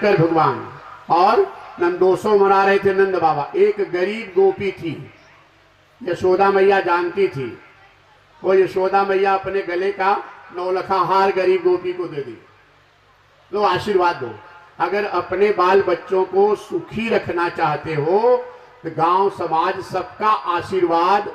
शंकर भगवान और नंदोत्सव मना रहे थे नंद बाबा। एक गरीब गोपी थी, यशोदा मैया जानती थी। वो यशोदा मैया अपने गले का 9 लखा हार गरीब गोपी को दे दी, लो आशीर्वाद दो। अगर अपने बाल बच्चों को सुखी रखना चाहते हो तो गांव समाज सबका आशीर्वाद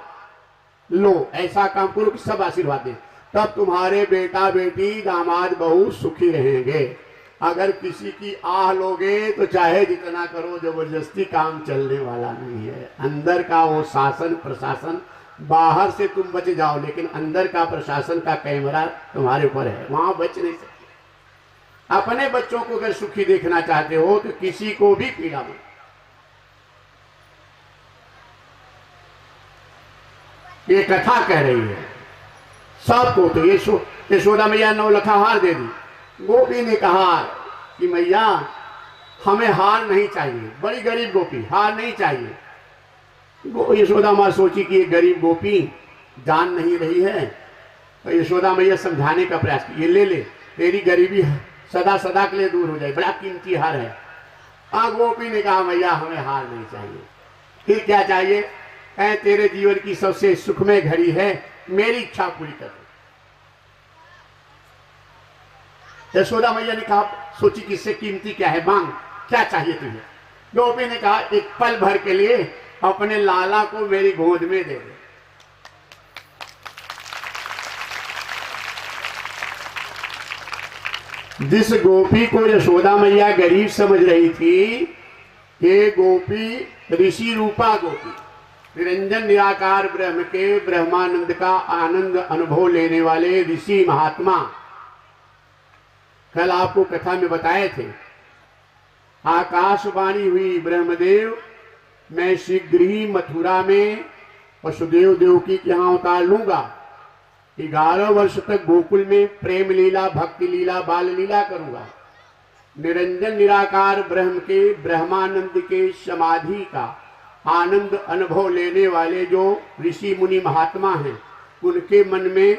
लो, ऐसा काम करो कि सब आशीर्वाद दें, तब तुम्हारे बेटा बेटी दामाद बहू सुखी रहेंगे। अगर किसी की आह लोगे तो चाहे जितना करो, जबरदस्ती काम चलने वाला नहीं है। अंदर का वो शासन प्रशासन, बाहर से तुम बच जाओ लेकिन अंदर का प्रशासन का कैमरा तुम्हारे ऊपर है, वहां बच नहीं सकते। अपने बच्चों को अगर सुखी देखना चाहते हो तो किसी को भी पीड़ा मत। ये कथा कह रही है सबको। तो यशोदा मैया 9 लखा हार दे दी। गोपी ने कहा कि मैया हमें हार नहीं चाहिए, बड़ी गरीब गोपी, हार नहीं चाहिए। यशोदा माँ सोची कि ये गरीब गोपी जान नहीं रही है, तो यशोदा मैया समझाने का प्रयास की, ये ले ले, तेरी गरीबी सदा सदा के लिए दूर हो जाए, बड़ा कीमती हार है। गोपी ने कहा मैया हमें हार नहीं चाहिए। फिर क्या चाहिए? तेरे जीवन की सबसे सुखमय घड़ी है, मेरी इच्छा पूरी कर। यशोदा मैया ने कहा, सोची कि इससे कीमती क्या है, मांग, क्या चाहिए तुझे? गोपी ने कहा एक पल भर के लिए अपने लाला को मेरी गोद में दे दे। जिस गोपी को यशोदा मैया गरीब समझ रही थी, ये गोपी ऋषि रूपा गोपी, निरंजन निराकार ब्रह्म के ब्रह्मानंद का आनंद अनुभव लेने वाले ऋषि महात्मा। कल आपको कथा में बताए थे, आकाशवाणी हुई ब्रह्मदेव मैं शीघ्र ही मथुरा में वसुदेव देवकी के यहाँ उतार लूंगा। 11 वर्ष तक गोकुल में प्रेम लीला, भक्ति लीला, बाल लीला करूंगा। निरंजन निराकार ब्रह्म के ब्रह्मानंद के समाधि का आनंद अनुभव लेने वाले जो ऋषि मुनि महात्मा हैं, उनके मन में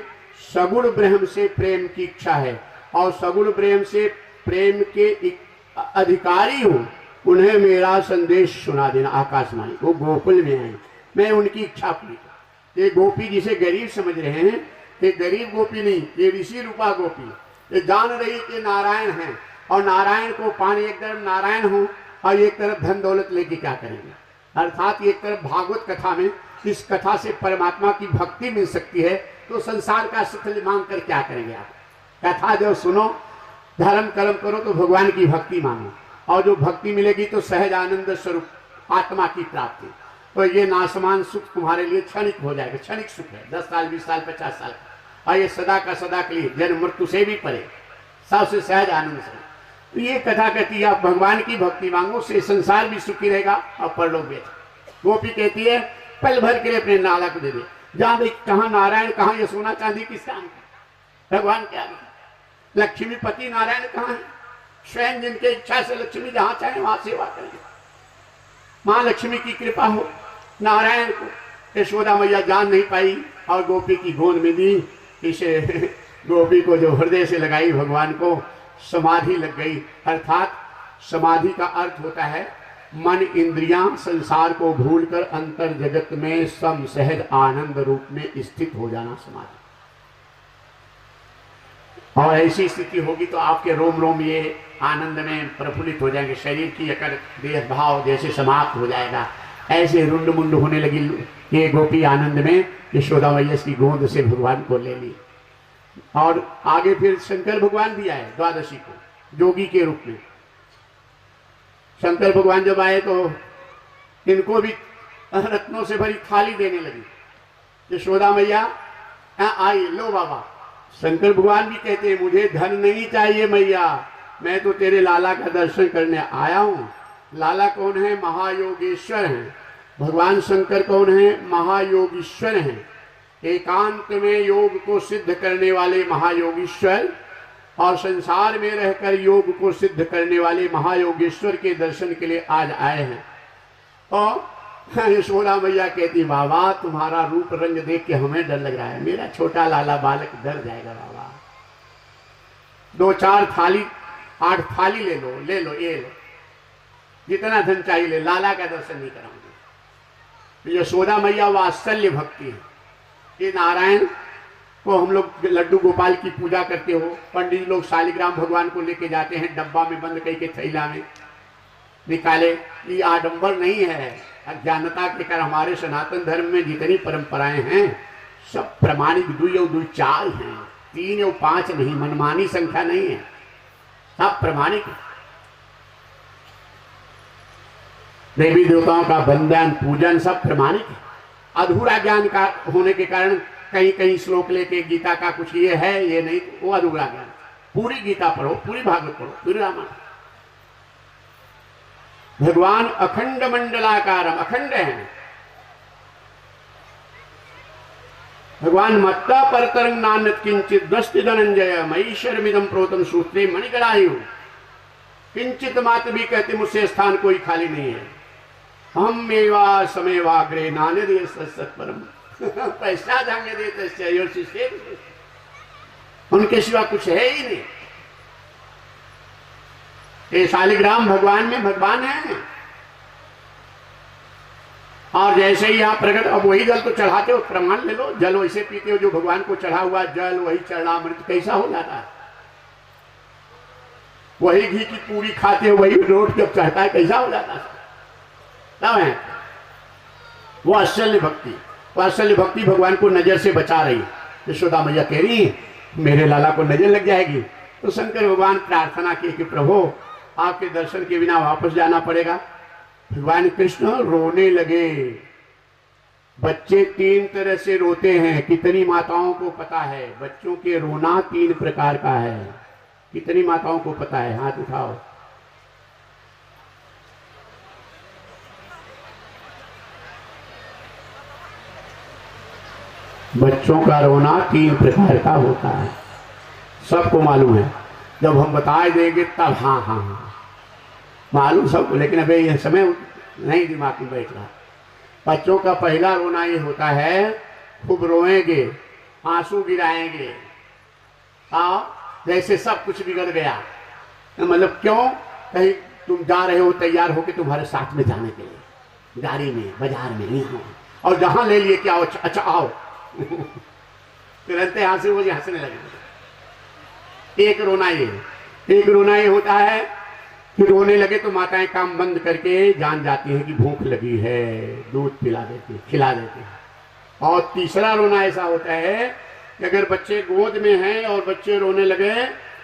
सगुण ब्रह्म से प्रेम की इच्छा है और सगुण ब्रह्म से प्रेम के अधिकारी हूं, उन्हें मेरा संदेश सुना देना आकाशवाणी। वो गोकुल में आए, मैं उनकी इच्छा पूरी। ये गोपी जिसे गरीब समझ रहे हैं, ये गरीब गोपी नहीं, ये ऋषि रूपा गोपी। ये जान रही कि नारायण हैं और नारायण को पाने, एक तरफ नारायण हो और एक तरफ धन दौलत लेके क्या करेंगे। अर्थात एक तरफ भागवत कथा में इस कथा से परमात्मा की भक्ति मिल सकती है, तो संसार का सुख मांग कर क्या करेंगे आप। कथा जो सुनो, धर्म कर्म करो तो भगवान की भक्ति मांगो, और जो भक्ति मिलेगी तो सहज आनंद स्वरूप आत्मा की प्राप्ति। तो ये नासमान सुख तुम्हारे लिए क्षणिक हो जाएगा, क्षणिक सुख है, 10 साल 20 साल 50 साल का, और ये सदा का सदा के लिए जन्म मृत्यु से भी परे, सबसे सहज आनंद से। तो ये कथा कहती है आप भगवान की भक्ति मांगो, से संसार भी सुखी रहेगा और परलोक भी। गोपी कहती है पल भर के लिए अपने लाला को दे दे। जहां देख कहाँ नारायण, कहाँ ये सोना चांदी, किस काम का? भगवान क्या है? लक्ष्मीपति नारायण कहाँ है? स्वयं जिनके इच्छा से लक्ष्मी जहां चाहे वहां सेवा करेंगे। मां लक्ष्मी की कृपा हो नारायण को। यशोदा मैया जान नहीं पाई और गोपी की गोद में दी। इसे गोपी को जो हृदय से लगाई, भगवान को समाधि लग गई। अर्थात समाधि का अर्थ होता है मन इंद्रियां संसार को भूलकर अंतर जगत में सम सहज आनंद रूप में स्थित हो जाना समाधि। और ऐसी स्थिति होगी तो आपके रोम रोम ये आनंद में प्रफुल्लित हो जाएंगे, शरीर की अकर देह भाव जैसे समाप्त हो जाएगा। ऐसे रुंड मुंड होने लगी ये गोपी आनंद में। यशोदा मैया की गोद से भगवान को ले ली। और आगे फिर शंकर भगवान भी आए द्वादशी को जोगी के रूप में। शंकर भगवान जब आए तो इनको भी रत्नों से भरी थाली देने लगी। यशोदा मैया आई, लो बाबा। शंकर भगवान भी कहते हैं मुझे धन नहीं चाहिए मैया, मैं तो तेरे लाला का दर्शन करने आया हूँ। लाला कौन है? महायोगेश्वर हैं। भगवान शंकर कौन है? महायोगीश्वर हैं। एकांत में योग को सिद्ध करने वाले महायोगीश्वर और संसार में रहकर योग को सिद्ध करने वाले महायोगेश्वर के दर्शन के लिए आज आए हैं। और यशोदा मैया कहती बाबा तुम्हारा रूप रंग देख के हमें डर लग रहा है, मेरा छोटा लाला बालक डर जाएगा बाबा। 2-4 थाली 8 थाली ले लो, ले लो, ये लो, जितना धन चाहिए ले, लाला का दर्शन नहीं कराऊंगी। यशोदा मैया वात्सल्य भक्ति है। ये नारायण को हम लोग लड्डू गोपाल की पूजा करते हो, पंडित लोग शालिग्राम भगवान को लेके जाते हैं, डब्बा में बंद करके थैला में निकाले। ये आडंबर नहीं है, अज्ञानता के कारण हमारे सनातन धर्म में जितनी परंपराएं हैं सब प्रमाणिक 2 और 2 4 हैं, 3 और 5 नहीं, मनमानी संख्या नहीं है, सब प्रमाणिक। देवी देवताओं का वंदन पूजन सब प्रमाणिक है। अधूरा ज्ञान का होने के कारण कहीं कहीं श्लोक लेके गीता का कुछ ये है ये नहीं, वो अधूरा ज्ञान। पूरी गीता पढ़ो, पूरी भागवत पढ़ो, पूरी रामायण। भगवान अखंड मंडलाकारम, अखंड है भगवान। मत्ता परतरंग नान्यत किंचित दस्ति धनंजय मईश्वरमिदं प्रोतम सूत्रे मणिगणायु। किंचित मात्र भी कहते मुझसे स्थान कोई खाली नहीं है। हम मेवा समेवाग्रे नान्य दे सत्परम पैसा धान्य देते, उनके सिवा कुछ है ही नहीं। ये शालिग्राम भगवान में भगवान है। और जैसे ही आप प्रकट, अब वही जल तो चढ़ाते हो, प्रमाण ले लो, जल वैसे पीते हो जो भगवान को चढ़ा हुआ जल, वही चरणामृत कैसा हो जाता है। वही घी की पूरी खाते हो, वही रोट जब चढ़ता है कैसा हो जाता है। तब है वो वात्सल्य भक्ति। वात्सल्य भक्ति भगवान को नजर से बचा रही। यशोदा मैया कह रही मेरे लाला को नजर लग जाएगी, तो शंकर भगवान प्रार्थना किए कि प्रभु आपके दर्शन के बिना वापस जाना पड़ेगा। भगवान कृष्ण रोने लगे। बच्चे 3 तरह से रोते हैं, कितनी माताओं को पता है? बच्चों के रोना 3 प्रकार का है। कितनी माताओं को पता है? हाथ उठाओ। बच्चों का रोना 3 प्रकार का होता है, सबको मालूम है। जब हम बता देंगे तब हाँ हाँ हाँ मालूम सबको, लेकिन अभी यह समय नहीं दिमाग में बैठ रहा। बच्चों का पहला रोना ये होता है, खूब रोएंगे, आंसू गिराएंगे। जैसे सब कुछ बिगड़ गया, मतलब क्यों? कहीं तुम जा रहे हो तैयार होके तुम्हारे साथ में जाने के लिए, गाड़ी में, बाजार में, यहाँ, और जहां ले लिए क्या अच्छा आओ तुरंत आंसू मुझे हंसने लगे। एक रोना ये होता है कि रोने लगे तो माताएं काम बंद करके जान जाती हैं कि भूख लगी है, दूध पिला देती, खिला देती है। और तीसरा रोना ऐसा होता है कि अगर बच्चे गोद में हैं और बच्चे रोने लगे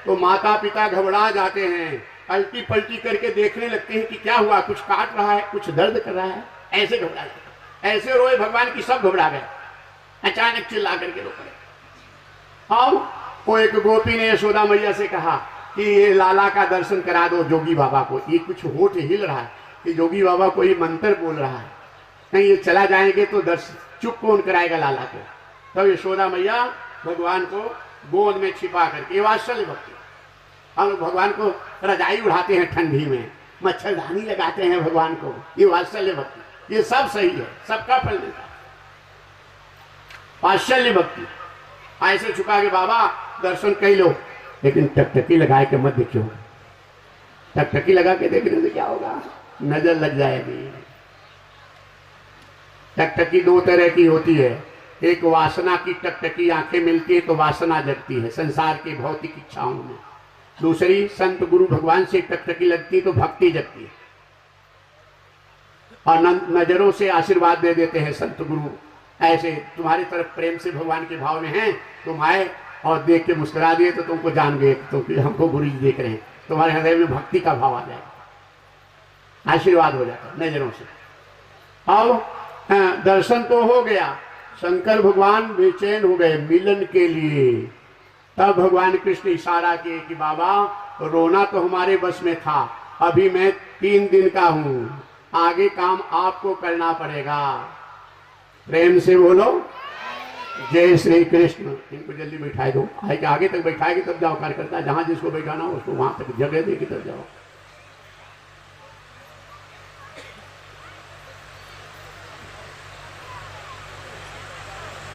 तो माता पिता घबरा जाते हैं, अल्टी पलटी करके देखने लगते हैं कि क्या हुआ, कुछ काट रहा है, कुछ दर्द कर रहा है, ऐसे घबरा जाते। ऐसे रोए भगवान की सब घबरा गए, अचानक चिल्ला करके रो पड़े। और वो एक गोपी ने यशोदा मैया से कहा कि ये लाला का दर्शन करा दो जोगी बाबा को। ये कुछ होठ हिल रहा है कि जोगी बाबा कोई मंत्र बोल रहा है, नहीं ये चला जाएंगे तो दर्शन चुप कौन कराएगा लाला को। तब तो यशोदा मैया भगवान को गोद में छिपा करके, ये वात्सल्य भक्ति। हम लोग भगवान को रजाई उड़ाते हैं ठंडी में, मच्छरदानी लगाते हैं भगवान को, ये वात्सल्य भक्ति। ये सब सही है, सबका फल देता है वात्सल्य भक्ति। ऐसे छुपा के बाबा दर्शन कर लो, लेकिन टकटकी लगा के मत देखियो। टकटकी लगा के देखने से क्या होगा? नजर लग जाएगी। टकटकी 2 तरह की होती है। एक वासना की टकटकी, आंखें मिलती है तो वासना जगती है संसार की भौतिक इच्छाओं में। दूसरी संत गुरु भगवान से टकटकी लगती है तो भक्ति जगती है, और नजरों से आशीर्वाद दे देते हैं संत गुरु। ऐसे तुम्हारी तरफ प्रेम से भगवान के भाव में हैं, तुम आए और देख के मुस्कुरा दिए तो तुमको जान गए तो हमको गुरु जी देख रहे हैं, तुम्हारे हृदय में भक्ति का भाव आ जाएगा, आशीर्वाद हो जाता है नजरों से। अब दर्शन तो हो गया, शंकर भगवान बेचैन हो गए मिलन के लिए। तब भगवान कृष्ण इशारा किए कि बाबा रोना तो हमारे बस में था, अभी मैं 3 दिन का हूं, आगे काम आपको करना पड़ेगा। प्रेम से बोलो जय श्री कृष्ण। इनको जल्दी बैठाए दो, आगे तक बैठाएगी तब जाओ कार्यकर्ता, जहां जिसको बैठाना हो उसको वहां तक जगह देगी तब जाओ।